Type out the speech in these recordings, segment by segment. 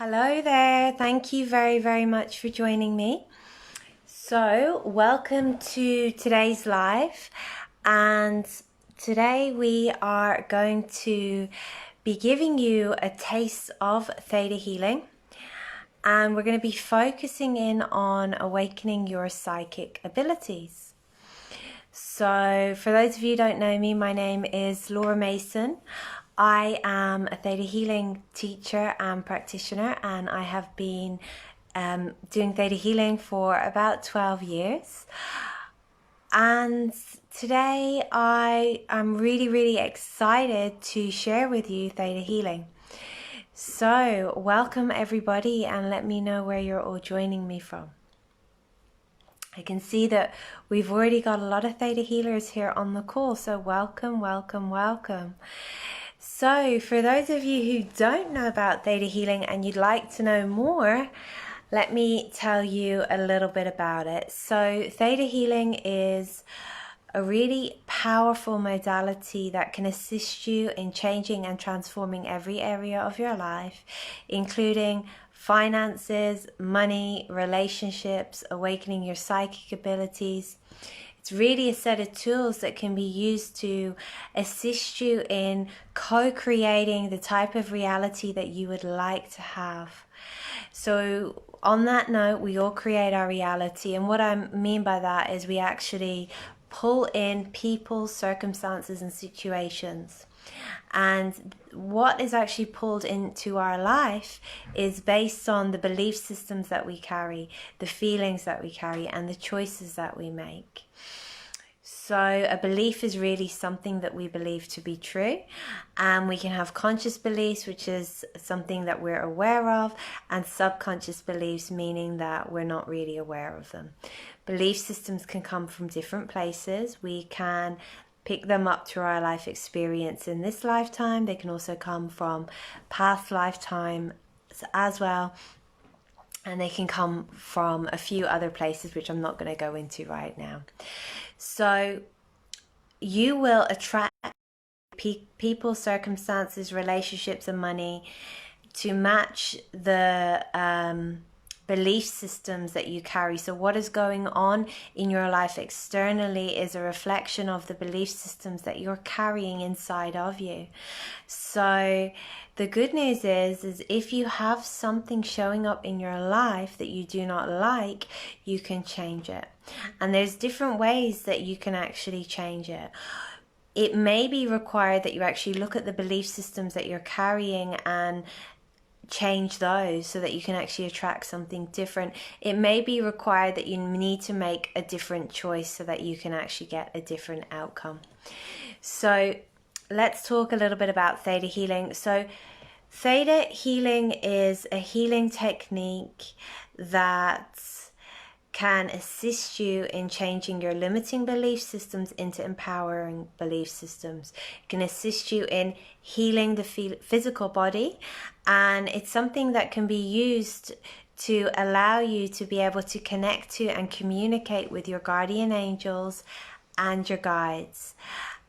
Hello there. Thank you very much for joining me. So, welcome to today's live. And today we are going to be giving you a taste of theta healing. And we're going to be focusing in on awakening your psychic abilities. So, for those of you who don't know me, my name is Laura Mason. I am a theta healing teacher and practitioner, and I have been doing theta healing for about 12 years. And today I am really excited to share with you theta healing. So, welcome everybody, and let me know where you're all joining me from. I can see that we've already got a lot of theta healers here on the call, so welcome. So for those of you who don't know about theta healing and you'd like to know more, let me tell you a little bit about it. So theta healing is a really powerful modality that can assist you in changing and transforming every area of your life, including finances, money, relationships, awakening your psychic abilities. It's really a set of tools that can be used to assist you in co-creating the type of reality that you would like to have. So on that note, we all create our reality, and what I mean by that is we actually pull in people, circumstances, and situations. And what is actually pulled into our life is based on the belief systems that we carry, the feelings that we carry, and the choices that we make. So a belief is really something that we believe to be true, and we can have conscious beliefs, which is something that we're aware of, and subconscious beliefs, meaning that we're not really aware of them. Belief systems can come from different places. We can pick them up through our life experience in this lifetime. They can also come from past lifetimes as well. And they can come from a few other places, which I'm not going to go into right now. So you will attract people, circumstances, relationships, and money to match the belief systems that you carry. So what is going on in your life externally is a reflection of the belief systems that you're carrying inside of you. So the good news is if you have something showing up in your life that you do not like, you can change it. And there's different ways that you can actually change it. It may be required that you actually look at the belief systems that you're carrying and change those so that you can actually attract something different. It may be required that you need to make a different choice so that you can actually get a different outcome. So let's talk a little bit about theta healing. So theta healing is a healing technique that can assist you in changing your limiting belief systems into empowering belief systems. It can assist you in healing the physical body, and it's something that can be used to allow you to be able to connect to and communicate with your guardian angels and your guides.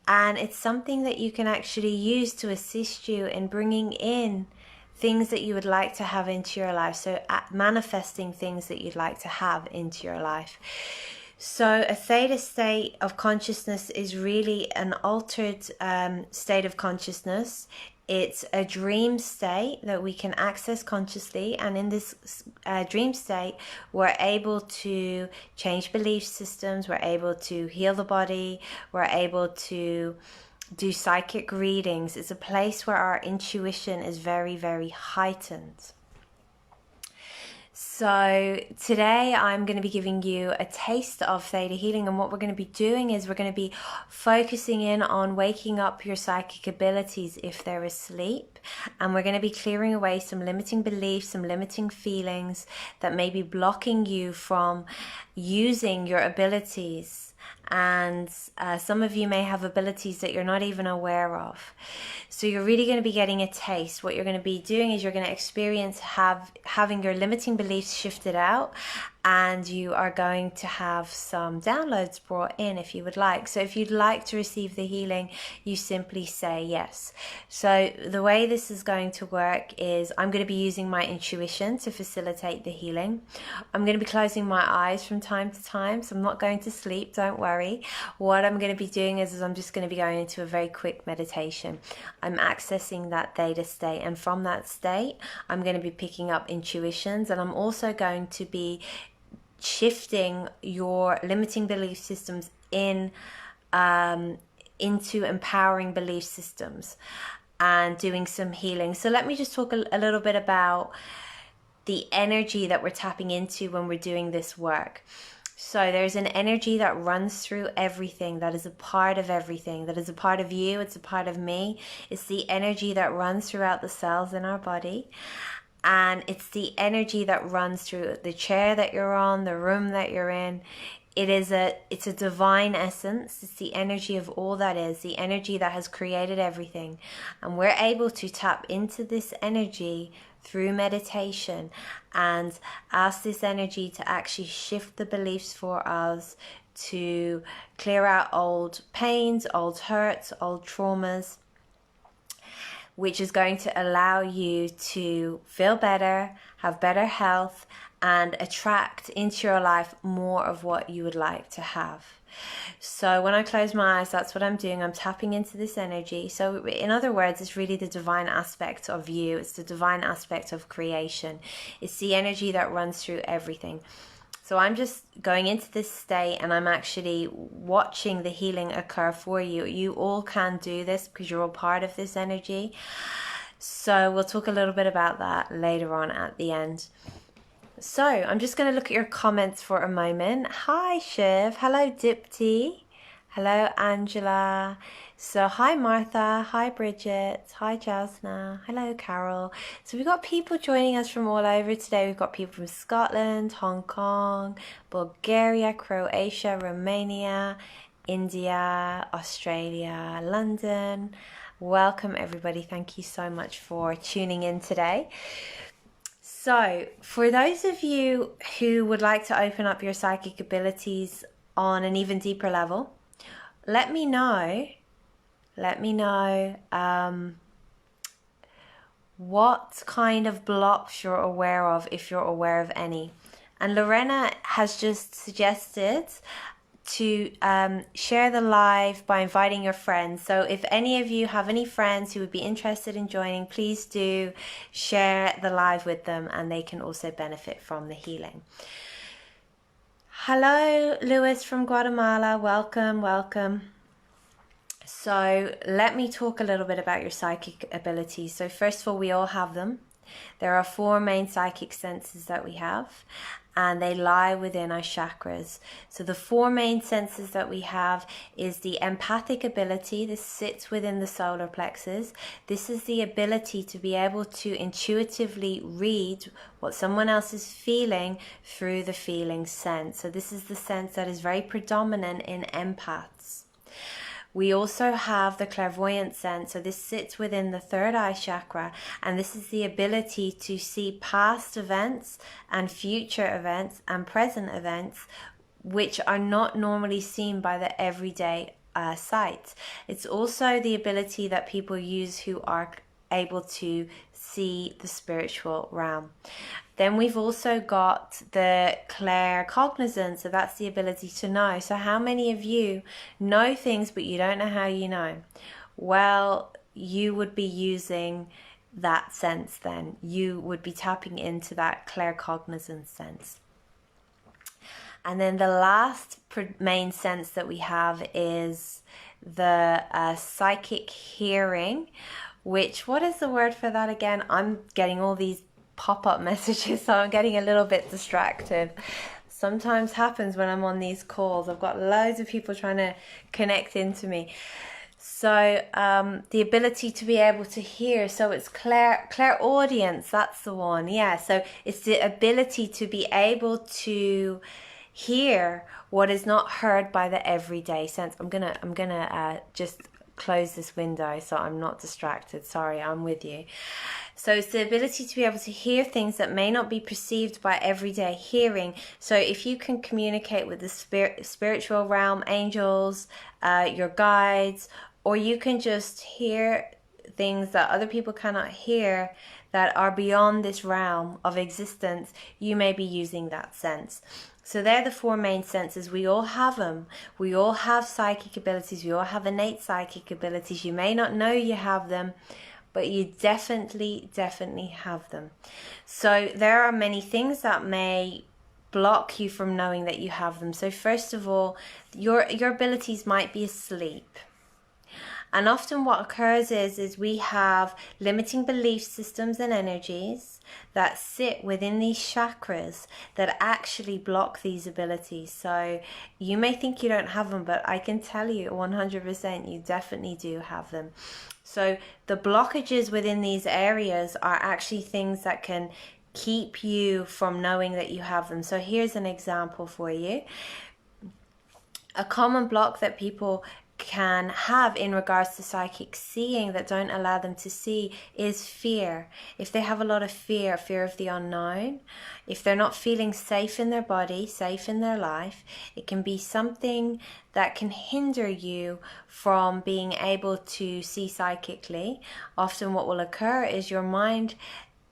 And it's something that you can actually use to assist you in bringing in things that you would like to have into your life. So manifesting things that you'd like to have into your life. So a theta state of consciousness is really an altered state of consciousness. It's a dream state that we can access consciously, and in this dream state we're able to change belief systems, we're able to heal the body, we're able to do psychic readings. It's a place where our intuition is very heightened. So today I'm going to be giving you a taste of theta healing, and what we're going to be doing is we're going to be focusing in on waking up your psychic abilities if they're asleep, and we're going to be clearing away some limiting beliefs, some limiting feelings that may be blocking you from using your abilities. And some of you may have abilities that you're not even aware of. So you're really going to be getting a taste. What you're going to be doing is you're going to experience having your limiting beliefs shifted out, and you are going to have some downloads brought in if you would like. So if you'd like to receive the healing, you simply say yes. So the way this is going to work is I'm going to be using my intuition to facilitate the healing. I'm going to be closing my eyes from time to time, so I'm not going to sleep, don't worry. What I'm going to be doing is I'm just going to be going into a very quick meditation. I'm accessing that theta state, and from that state I'm going to be picking up intuitions, and I'm also going to be shifting your limiting belief systems into empowering belief systems and doing some healing. So let me just talk a little bit about the energy that we're tapping into when we're doing this work. So there's an energy that runs through everything, that is a part of everything, that is a part of you, it's a part of me. It's the energy that runs throughout the cells in our body. And it's the energy that runs through the chair that you're on, the room that you're in. It's a divine essence. It's the energy of all that is, the energy that has created everything. And we're able to tap into this energy through meditation and ask this energy to actually shift the beliefs for us, to clear out old pains, old hurts, old traumas, which is going to allow you to feel better, have better health, and attract into your life more of what you would like to have. So when I close my eyes, that's what I'm doing. I'm tapping into this energy. So in other words, it's really the divine aspect of you. It's the divine aspect of creation. It's the energy that runs through everything. So I'm just going into this state, and I'm actually watching the healing occur for you. You all can do this because you're all part of this energy. So we'll talk a little bit about that later on at the end. So I'm just going to look at your comments for a moment. Hi Shiv, hello Dipti, hello Angela. So hi Martha, hi Bridget, hi Jasna, hello Carol. So we've got people joining us from all over today. We've got people from Scotland, Hong Kong, Bulgaria, Croatia, Romania, India, Australia, London. Welcome everybody. Thank you so much for tuning in today. So for those of you who would like to open up your psychic abilities on an even deeper level, let me know what kind of blocks you're aware of, if you're aware of any. And Lorena has just suggested to share the live by inviting your friends. So if any of you have any friends who would be interested in joining, please do share the live with them, and they can also benefit from the healing. Hello, Lewis from Guatemala. Welcome, welcome. So let me talk a little bit about your psychic abilities. So first of all, we all have them. There are 4 main psychic senses that we have, and they lie within our chakras. So the 4 main senses that we have is the empathic ability. This sits within the solar plexus. This is the ability to be able to intuitively read what someone else is feeling through the feeling sense. So this is the sense that is very predominant in empaths. We also have the clairvoyant sense. So this sits within the 3rd eye chakra, and this is the ability to see past events and future events and present events which are not normally seen by the everyday sight. It's also the ability that people use who are able to see the spiritual realm. Then we've also got the claircognizance, so that's the ability to know. So how many of you know things but you don't know how you know? Well, you would be using that sense then. You would be tapping into that claircognizance sense. And then the last main sense that we have is the psychic hearing, which, what is the word for that again? I'm getting all these pop-up messages, so I'm getting a little bit distracted. Sometimes happens when I'm on these calls. I've got loads of people trying to connect into me. So the ability to be able to hear, so it's clairaudience, that's the one. Yeah, so it's the ability to be able to hear what is not heard by the everyday sense. I'm gonna just close this window so I'm not distracted. Sorry, I'm with you. So it's the ability to be able to hear things that may not be perceived by everyday hearing. So if you can communicate with the spiritual realm, angels, your guides, or you can just hear things that other people cannot hear that are beyond this realm of existence, you may be using that sense. So they're the four main senses. We all have them. We all have psychic abilities. We all have innate psychic abilities. You may not know you have them, but you definitely have them. So there are many things that may block you from knowing that you have them. So first of all, your abilities might be asleep. And often what occurs is we have limiting belief systems and energies that sit within these chakras that actually block these abilities. So you may think you don't have them, but I can tell you 100% you definitely do have them. So the blockages within these areas are actually things that can keep you from knowing that you have them. So here's an example for you. A common block that people can have in regards to psychic seeing that don't allow them to see is fear. If they have a lot of fear of the unknown, if they're not feeling safe in their body, safe in their life, it can be something that can hinder you from being able to see psychically. Often what will occur is your mind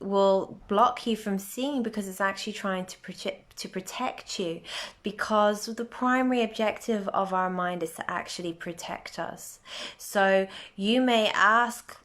will block you from seeing because it's actually trying to protect you, because the primary objective of our mind is to actually protect us. So you may ask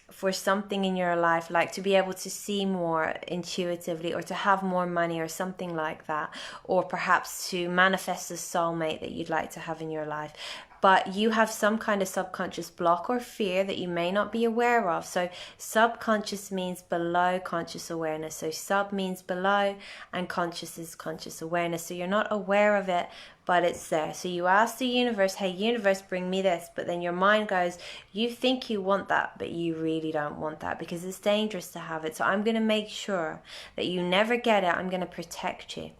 for something in your life, like to be able to see more intuitively, or to have more money, or something like that, or perhaps to manifest a soulmate that you'd like to have in your life. But you have some kind of subconscious block or fear that you may not be aware of. So subconscious means below conscious awareness. So sub means below, and conscious is conscious awareness. So you're not aware of it, but it's there. So you ask the universe, hey universe, bring me this. But then your mind goes, you think you want that, but you really don't want that because it's dangerous to have it. So I'm going to make sure that you never get it. I'm going to protect you.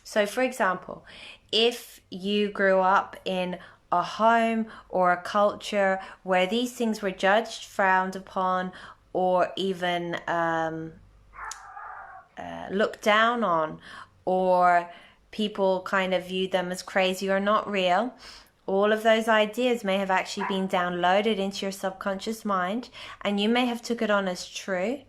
So for example, if you grew up in a home or a culture where these things were judged, frowned upon, or even looked down on, or people kind of viewed them as crazy or not real, all of those ideas may have actually been downloaded into your subconscious mind, and you may have took it on as true.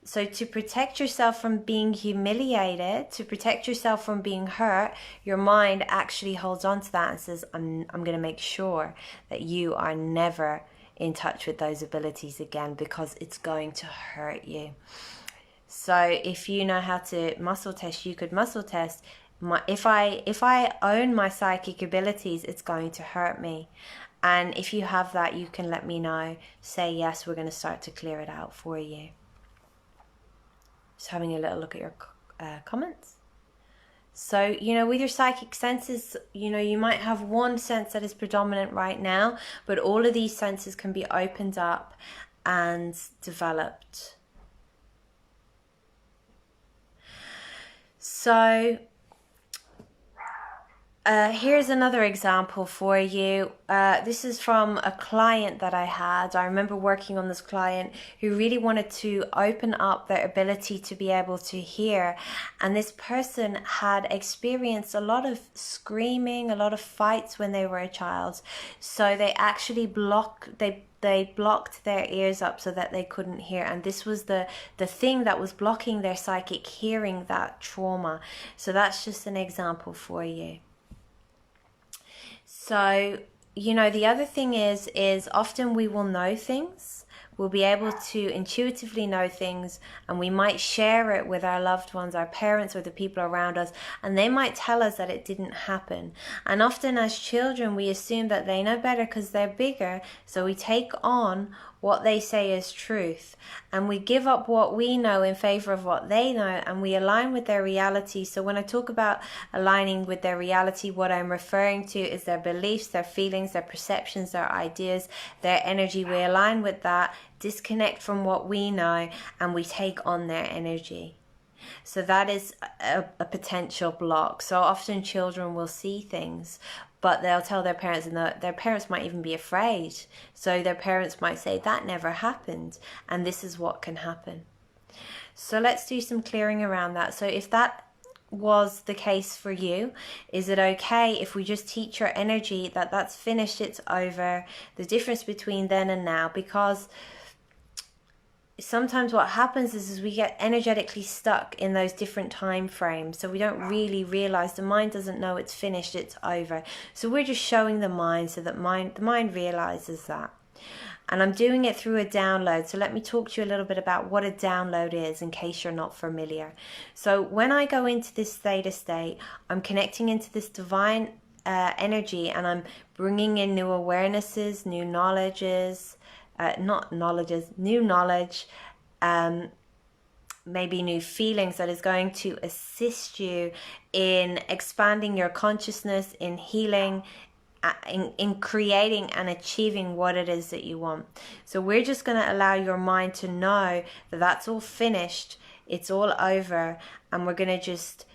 So to protect yourself from being humiliated, to protect yourself from being hurt, your mind actually holds on to that and says, I'm going to make sure that you are never in touch with those abilities again, because it's going to hurt you. So if you know how to muscle test, you could muscle test. If I own my psychic abilities, it's going to hurt me. And if you have that, you can let me know. Say yes, we're going to start to clear it out for you. Just having a little look at your comments. So, with your psychic senses, you might have one sense that is predominant right now, but all of these senses can be opened up and developed. So, here's another example for you. This is from a client that I had. I remember working on this client who really wanted to open up their ability to be able to hear. And this person had experienced a lot of screaming, a lot of fights when they were a child. So they actually blocked their ears up so that they couldn't hear, and this was the thing that was blocking their psychic hearing, that trauma. So that's just an example for you. So, the other thing is often we will know things. We'll be able to intuitively know things, and we might share it with our loved ones, our parents, or the people around us, and they might tell us that it didn't happen. And often as children, we assume that they know better because they're bigger, so we take on what they say is truth, and we give up what we know in favor of what they know, and we align with their reality. So when I talk about aligning with their reality, what I'm referring to is their beliefs, their feelings, their perceptions, their ideas, their energy. We align with that, disconnect from what we know, and we take on their energy. So that is a potential block. So often children will see things, but they'll tell their parents, and their parents might even be afraid. So their parents might say, that never happened, and this is what can happen. So let's do some clearing around that. So if that was the case for you, is it okay if we just teach your energy that that's finished, it's over, the difference between then and now? Because sometimes what happens is we get energetically stuck in those different time frames, so we don't really realize, the mind doesn't know it's finished, it's over. So we're just showing the mind so that the mind realizes that. And I'm doing it through a download. So let me talk to you a little bit about what a download is in case you're not familiar. So when I go into this theta state, I'm connecting into this divine energy, and I'm bringing in new awarenesses, new knowledges, new knowledge, maybe new feelings that is going to assist you in expanding your consciousness, in healing, in creating and achieving what it is that you want. So we're just going to allow your mind to know that that's all finished, it's all over, and we're going to just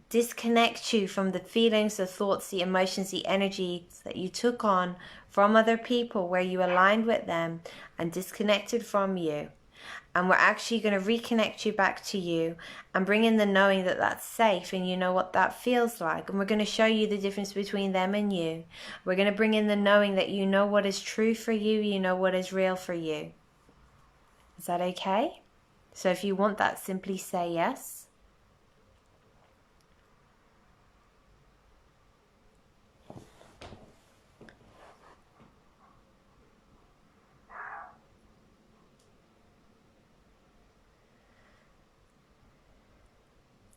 disconnect you from the feelings, the thoughts, the emotions, the energies that you took on from other people where you aligned with them and disconnected from you. And we're actually going to reconnect you back to you and bring in the knowing that that's safe and you know what that feels like. And we're going to show you the difference between them and you. We're going to bring in the knowing that you know what is true for you, you know what is real for you. Is that okay? So if you want that, simply say yes.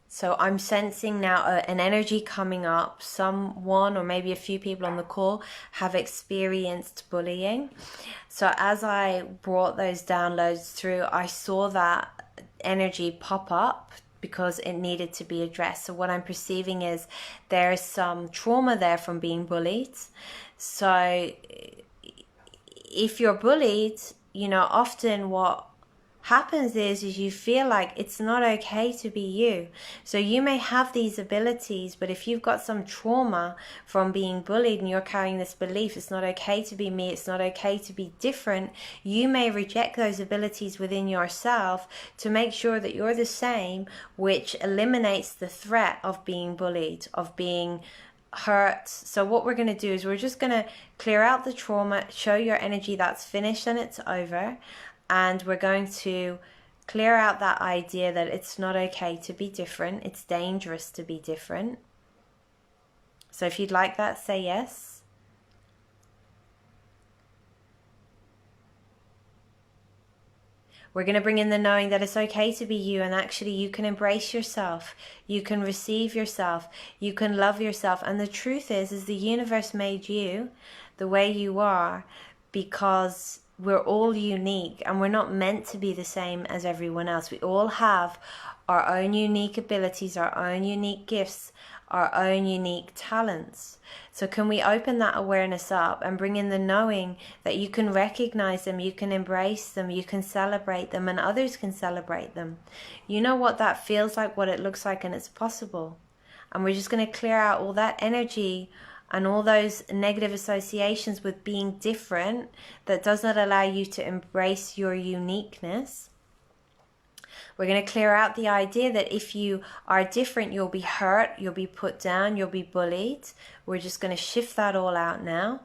So I'm sensing now an energy coming up. Someone or maybe a few people on the call have experienced bullying. So as I brought those downloads through, I saw that energy pop up because it needed to be addressed. So what I'm perceiving is there's some trauma there from being bullied. So if you're bullied, often what happens is you feel like it's not okay to be you. So you may have these abilities, but if you've got some trauma from being bullied and you're carrying this belief, it's not okay to be me, it's not okay to be different, you may reject those abilities within yourself to make sure that you're the same, which eliminates the threat of being bullied, of being hurt. So what we're going to do is we're just going to clear out the trauma, show your energy that's finished and it's over. And we're going to clear out that idea that it's not okay to be different. It's dangerous to be different. So if you'd like that, say yes. We're going to bring in the knowing that it's okay to be you, and actually you can embrace yourself. You can receive yourself. You can love yourself. And the truth is the universe made you the way you are because we're all unique and we're not meant to be the same as everyone else. We all have our own unique abilities, our own unique gifts, our own unique talents. So can we open that awareness up and bring in the knowing that you can recognize them, you can embrace them, you can celebrate them, and others can celebrate them. You know what that feels like, what it looks like, and it's possible. And we're just going to clear out all that energy and all those negative associations with being different that does not allow you to embrace your uniqueness. We're going to clear out the idea that if you are different, you'll be hurt, you'll be put down, you'll be bullied. We're just going to shift that all out now.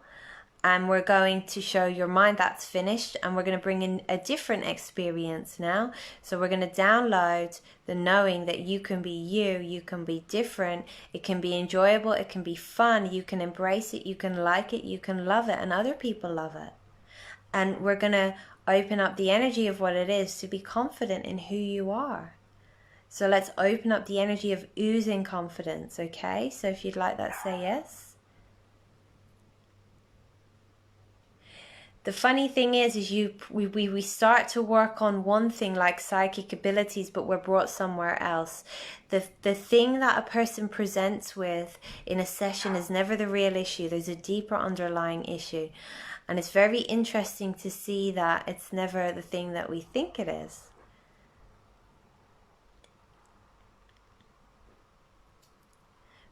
And we're going to show your mind that's finished, and we're going to bring in a different experience now. So we're going to download the knowing that you can be you can be different, it can be enjoyable, it can be fun, you can embrace it, you can like it, you can love it, and other people love it. And we're going to open up the energy of what it is to be confident in who you are. So let's open up the energy of oozing confidence, okay? So if you'd like that, say yes. The funny thing is we start to work on one thing like psychic abilities, but we're brought somewhere else. The thing that a person presents with in a session is never the real issue. There's a deeper underlying issue. And it's very interesting to see that it's never the thing that we think it is.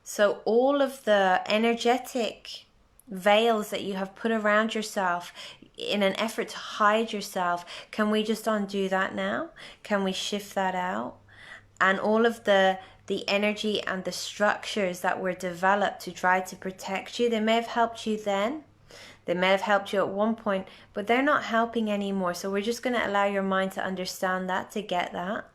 So all of the energetic veils that you have put around yourself in an effort to hide yourself, can we just undo that now? Can we shift that out? And all of the energy and the structures that were developed to try to protect you, they may have helped you then, they may have helped you at one point, but they're not helping anymore. So we're just going to allow your mind to understand that, to get that.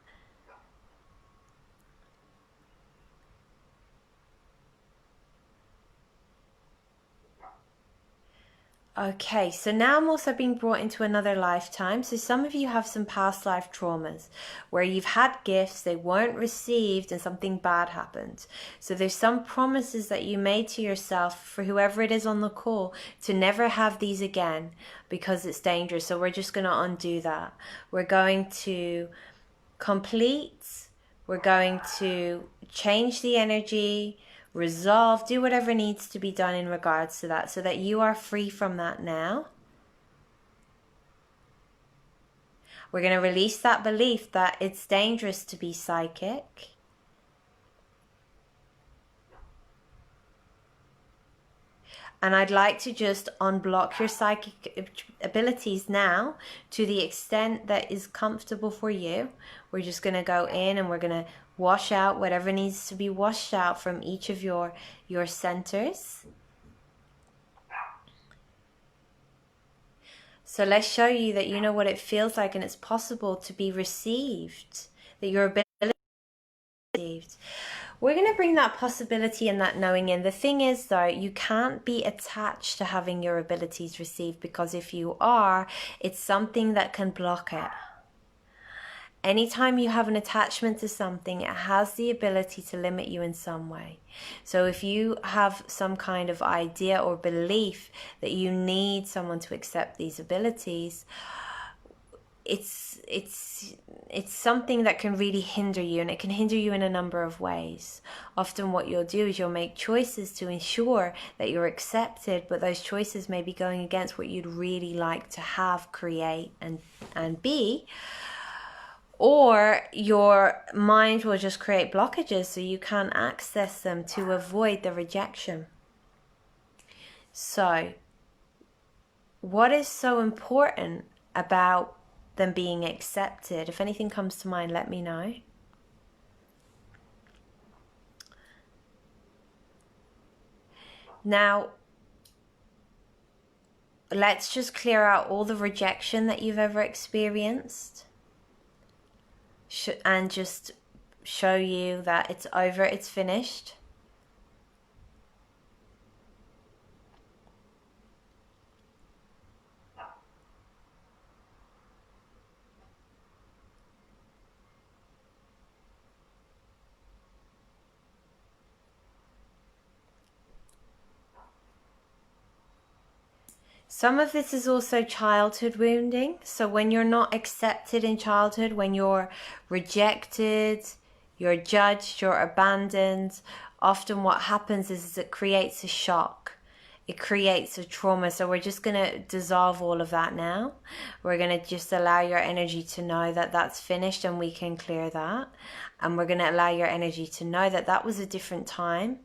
Okay, so now I'm also being brought into another lifetime. So some of you have some past life traumas where you've had gifts, they weren't received, and something bad happened. So there's some promises that you made to yourself, for whoever it is on the call, to never have these again because it's dangerous. So we're just going to undo that. We're going to complete, we're going to change the energy, resolve, do whatever needs to be done in regards to that so that you are free from that now. We're going to release that belief that it's dangerous to be psychic. And I'd like to just unblock your psychic abilities now to the extent that is comfortable for you. We're just going to go in and we're going to wash out whatever needs to be washed out from each of your centers. So let's show you that you know what it feels like and it's possible to be received, that your ability is received. We're going to bring that possibility and that knowing in. The thing is, though, you can't be attached to having your abilities received, because if you are, it's something that can block it. Anytime you have an attachment to something, it has the ability to limit you in some way. So if you have some kind of idea or belief that you need someone to accept these abilities, it's something that can really hinder you, and it can hinder you in a number of ways. Often what you'll do is you'll make choices to ensure that you're accepted, but those choices may be going against what you'd really like to have, create, and be. Or your mind will just create blockages so you can't access them to avoid the rejection. So what is so important about them being accepted? If anything comes to mind, let me know. Now, let's just clear out all the rejection that you've ever experienced and just show you that it's over, it's finished. Some of this is also childhood wounding. So when you're not accepted in childhood, when you're rejected, you're judged, you're abandoned, often what happens is it creates a shock. It creates a trauma. So we're just going to dissolve all of that now. We're going to just allow your energy to know that that's finished and we can clear that. And we're going to allow your energy to know that that was a different time.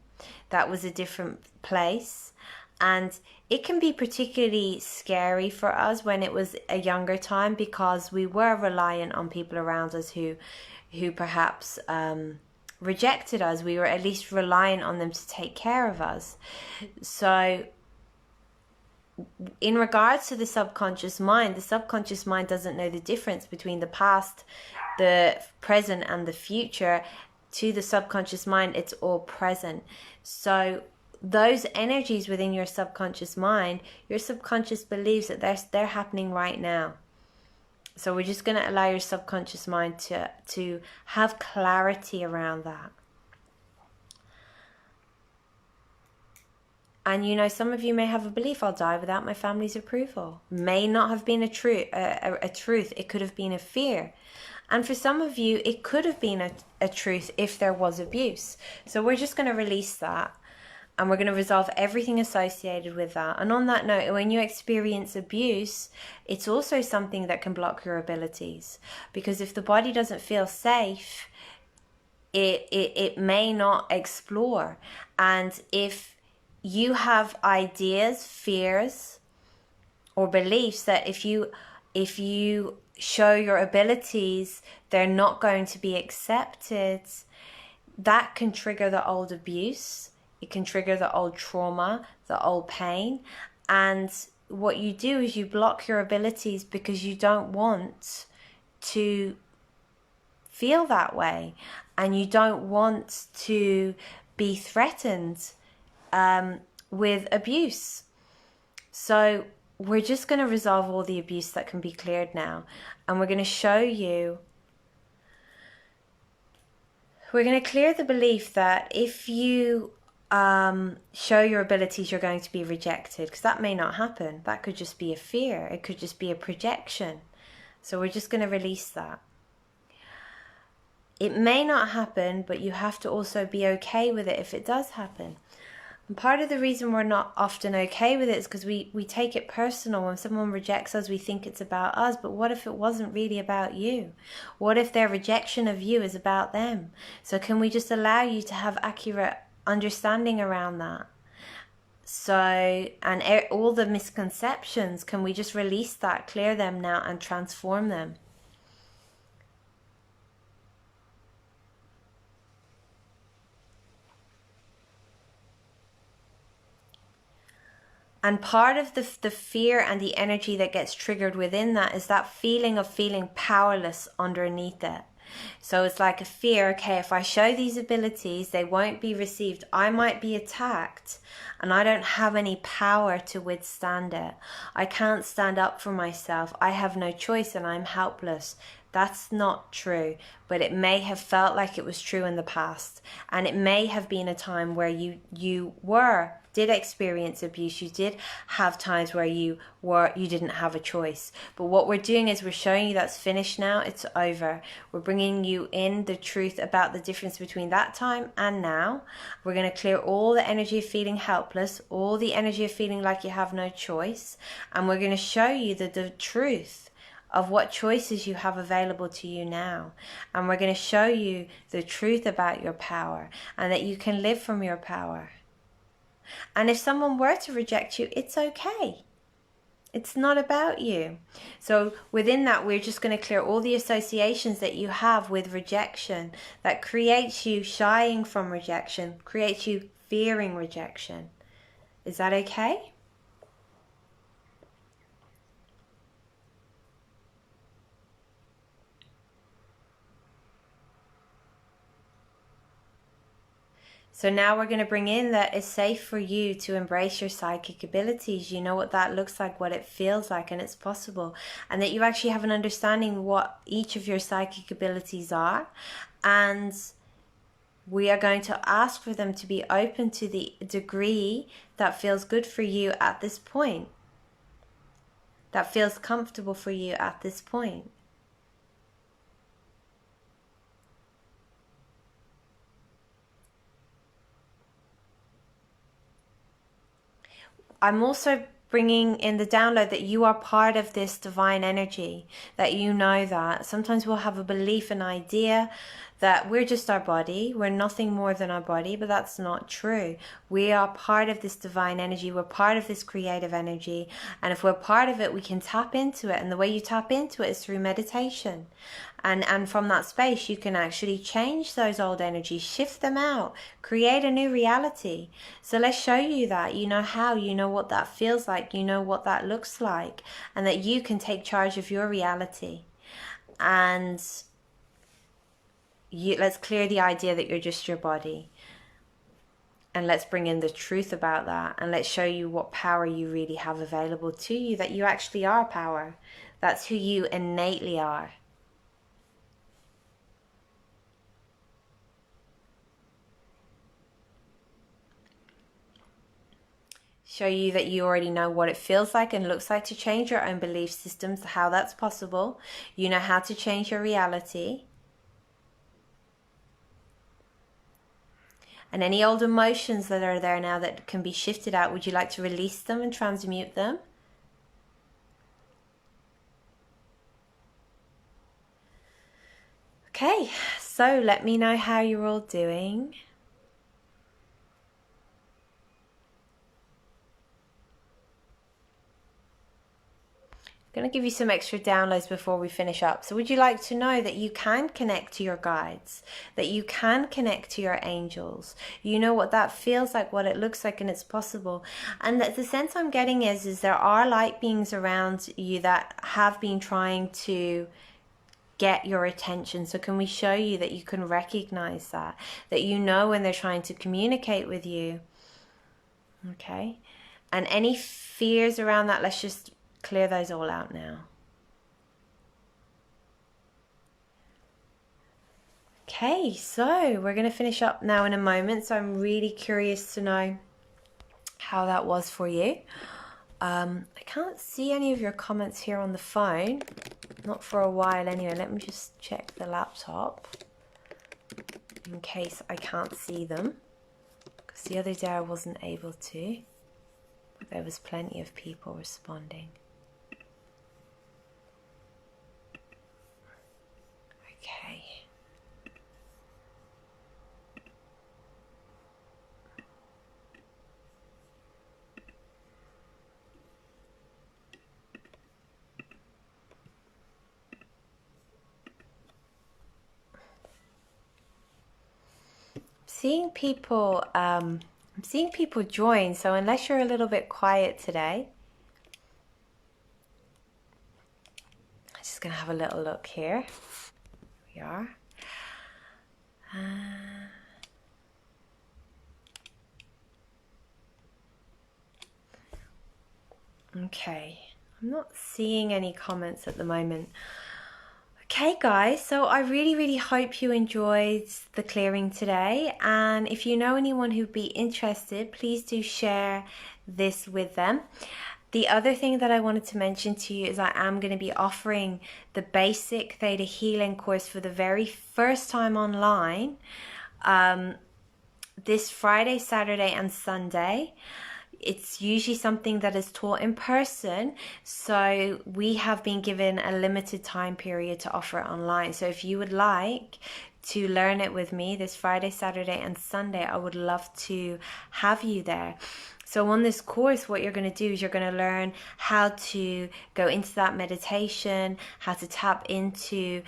That was a different place. And it can be particularly scary for us when it was a younger time, because we were reliant on people around us who perhaps rejected us. We were at least reliant on them to take care of us. So in regards to the subconscious mind doesn't know the difference between the past, the present, and the future. To the subconscious mind, it's all present. So those energies within your subconscious mind, your subconscious believes that they're happening right now. So we're just going to allow your subconscious mind to have clarity around that. And you know, some of you may have a belief, I'll die without my family's approval. May not have been a truth. It could have been a fear. And for some of you, it could have been a truth if there was abuse. So we're just going to release that. And we're going to resolve everything associated with that. And on that note, when you experience abuse, it's also something that can block your abilities. Because if the body doesn't feel safe, it may not explore. And if you have ideas, fears, or beliefs that if you show your abilities, they're not going to be accepted, that can trigger the old abuse. It can trigger the old trauma, the old pain. And what you do is you block your abilities because you don't want to feel that way, and you don't want to be threatened with abuse. So we're just going to resolve all the abuse that can be cleared now, and we're going to clear the belief that if you show your abilities, you're going to be rejected, because that may not happen. That could just be a fear. It could just be a projection. So we're just going to release that. It may not happen, but you have to also be okay with it if it does happen. And part of the reason we're not often okay with it is because we take it personal. When someone rejects us, we think it's about us. But what if it wasn't really about you? What if their rejection of you is about them? So can we just allow you to have accurate understanding around that? So, and all the misconceptions, can we just release that, clear them now, and transform them? And part of the fear and the energy that gets triggered within that is that feeling of feeling powerless underneath it. So it's like a fear, okay, if I show these abilities, they won't be received. I might be attacked and I don't have any power to withstand it. I can't stand up for myself. I have no choice and I'm helpless. That's not true, but it may have felt like it was true in the past. And it may have been a time where you did experience abuse. You did have times where you didn't have a choice. But what we're doing is we're showing you that's finished now. It's over. We're bringing you in the truth about the difference between that time and now. We're going to clear all the energy of feeling helpless, all the energy of feeling like you have no choice. And we're going to show you the truth of what choices you have available to you now. And we're going to show you the truth about your power and that you can live from your power. And if someone were to reject you, it's okay. It's not about you. So within that, we're just going to clear all the associations that you have with rejection that creates you shying from rejection, creates you fearing rejection. Is that okay? So now we're going to bring in that it's safe for you to embrace your psychic abilities. You know what that looks like, what it feels like, and it's possible. And that you actually have an understanding what each of your psychic abilities are. And we are going to ask for them to be open to the degree that feels good for you at this point. That feels comfortable for you at this point. I'm also bringing in the download that you are part of this divine energy, that you know that. Sometimes we'll have a belief, an idea that we're just our body, we're nothing more than our body, but that's not true. We are part of this divine energy, we're part of this creative energy, and if we're part of it, we can tap into it, and the way you tap into it is through meditation. And from that space, you can actually change those old energies, shift them out, create a new reality. So let's show you that. You know how, you know what that feels like, you know what that looks like, and that you can take charge of your reality. And let's clear the idea that you're just your body. And let's bring in the truth about that. And let's show you what power you really have available to you, that you actually are power. That's who you innately are. Show you that you already know what it feels like and looks like to change your own belief systems, how that's possible. You know how to change your reality. And any old emotions that are there now that can be shifted out, would you like to release them and transmute them? Okay, So let me know how you're all doing. I'm going to give you some extra downloads before we finish up. So would you like to know that you can connect to your guides, that you can connect to your angels? You know what that feels like, what it looks like, and it's possible. And that the sense I'm getting is there are light beings around you that have been trying to get your attention. So can we show you that you can recognize that you know when they're trying to communicate with you? Okay. And any fears around that, let's just clear those all out now. Okay, so we're going to finish up now in a moment. So I'm really curious to know how that was for you. I can't see any of your comments here on the phone. Not for a while anyway. Let me just check the laptop in case I can't see them. Because the other day I wasn't able to. There was plenty of people responding. Okay. I'm seeing people join, so unless you're a little bit quiet today, I'm just gonna have a little look here. Here we are. Okay, I'm not seeing any comments at the moment. Okay guys, so I really hope you enjoyed the clearing today, and if you know anyone who'd be interested, please do share this with them. The other thing that I wanted to mention to you is I am going to be offering the basic Theta Healing course for the very first time online this Friday, Saturday and Sunday. It's usually something that is taught in person, so we have been given a limited time period to offer it online. So if you would like to learn it with me this Friday, Saturday and Sunday, I would love to have you there. So on this course, what you're going to do is you're going to learn how to go into that meditation, how to tap into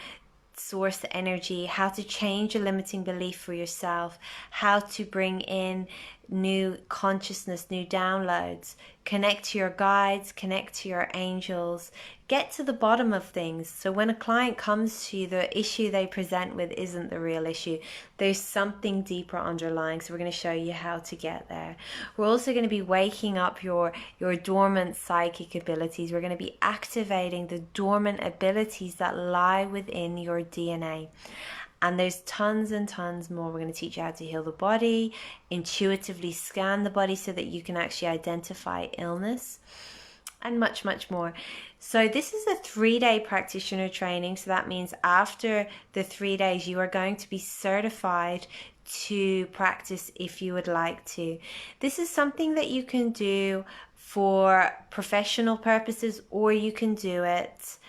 source energy, how to change a limiting belief for yourself, how to bring in new consciousness, new downloads, connect to your guides, connect to your angels, get to the bottom of things. So when a client comes to you, the issue they present with isn't the real issue. There's something deeper underlying. So we're going to show you how to get there. We're also going to be waking up your dormant psychic abilities. We're going to be activating the dormant abilities that lie within your DNA. And there's tons and tons more. We're going to teach you how to heal the body, intuitively scan the body so that you can actually identify illness, and much more. So this is a 3-day practitioner training. So that means after the 3 days, you are going to be certified to practice if you would like to. This is something that you can do for professional purposes, or you can do it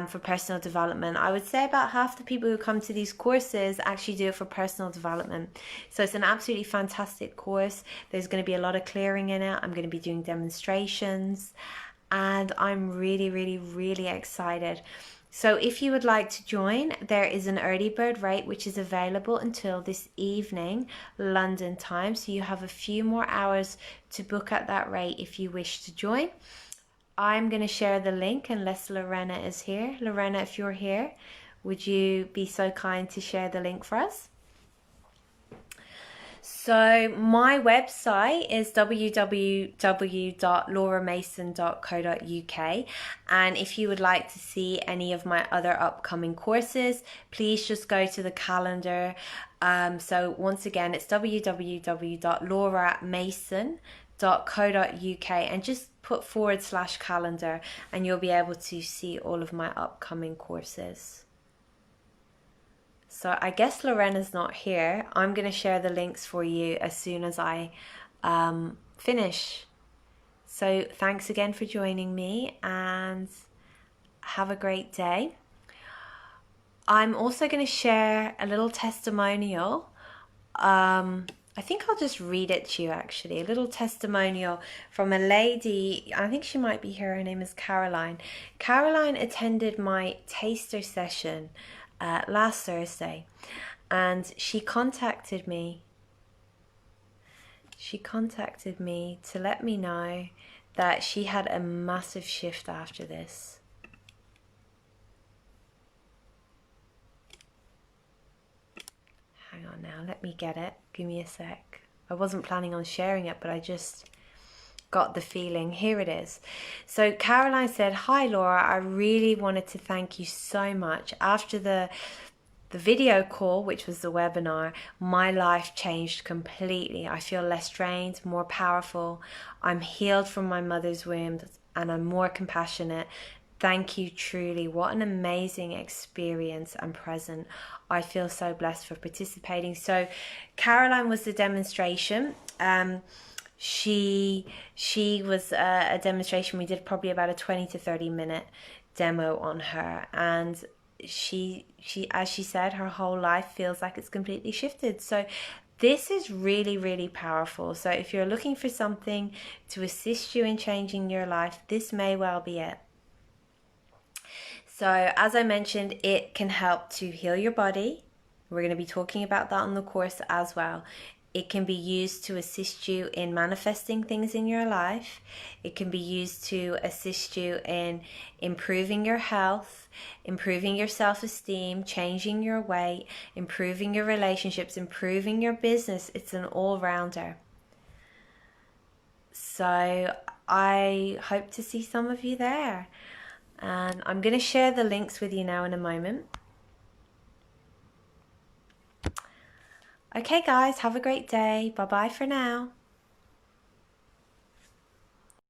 for personal development. I would say about half the people who come to these courses actually do it for personal development. So it's an absolutely fantastic course. There's going to be a lot of clearing in it. I'm going to be doing demonstrations, and I'm really excited. So if you would like to join, there is an early bird rate which is available until this evening, London time. So you have a few more hours to book at that rate if you wish to join. I'm going to share the link unless Lorena is here. Lorena, if you're here, would you be so kind to share the link for us? So my website is www.lauramason.co.uk, and if you would like to see any of my other upcoming courses, please just go to the calendar. So once again, it's www.lauramason.co.uk, and just put /calendar and you'll be able to see all of my upcoming courses. So I guess Lorena's not here. I'm going to share the links for you as soon as I finish. So thanks again for joining me, and have a great day. I'm also going to share a little testimonial. I think I'll just read it to you actually. A little testimonial from a lady. I think she might be here. Her name is Caroline. Caroline attended my taster session last Thursday, and she contacted me. She contacted me to let me know that she had a massive shift after this. Hang on now, let me get it. Give me a sec. I wasn't planning on sharing it, but I just got the feeling. Here it is. So Caroline said, "Hi Laura, I really wanted to thank you so much. After the video call, which was the webinar, my life changed completely. I feel less drained, more powerful. I'm healed from my mother's womb, and I'm more compassionate. Thank you, truly. What an amazing experience and present. I feel so blessed for participating." So Caroline was the demonstration. She was a demonstration. We did probably about a 20 to 30 minute demo on her, and she as she said, her whole life feels like it's completely shifted. So this is really, really powerful. So if you're looking for something to assist you in changing your life, this may well be it. So as I mentioned, it can help to heal your body. We're going to be talking about that on the course as well. It can be used to assist you in manifesting things in your life. It can be used to assist you in improving your health, improving your self-esteem, changing your weight, improving your relationships, improving your business. It's an all-rounder. So I hope to see some of you there. And I'm going to share the links with you now in a moment. Okay guys, have a great day. Bye bye for now.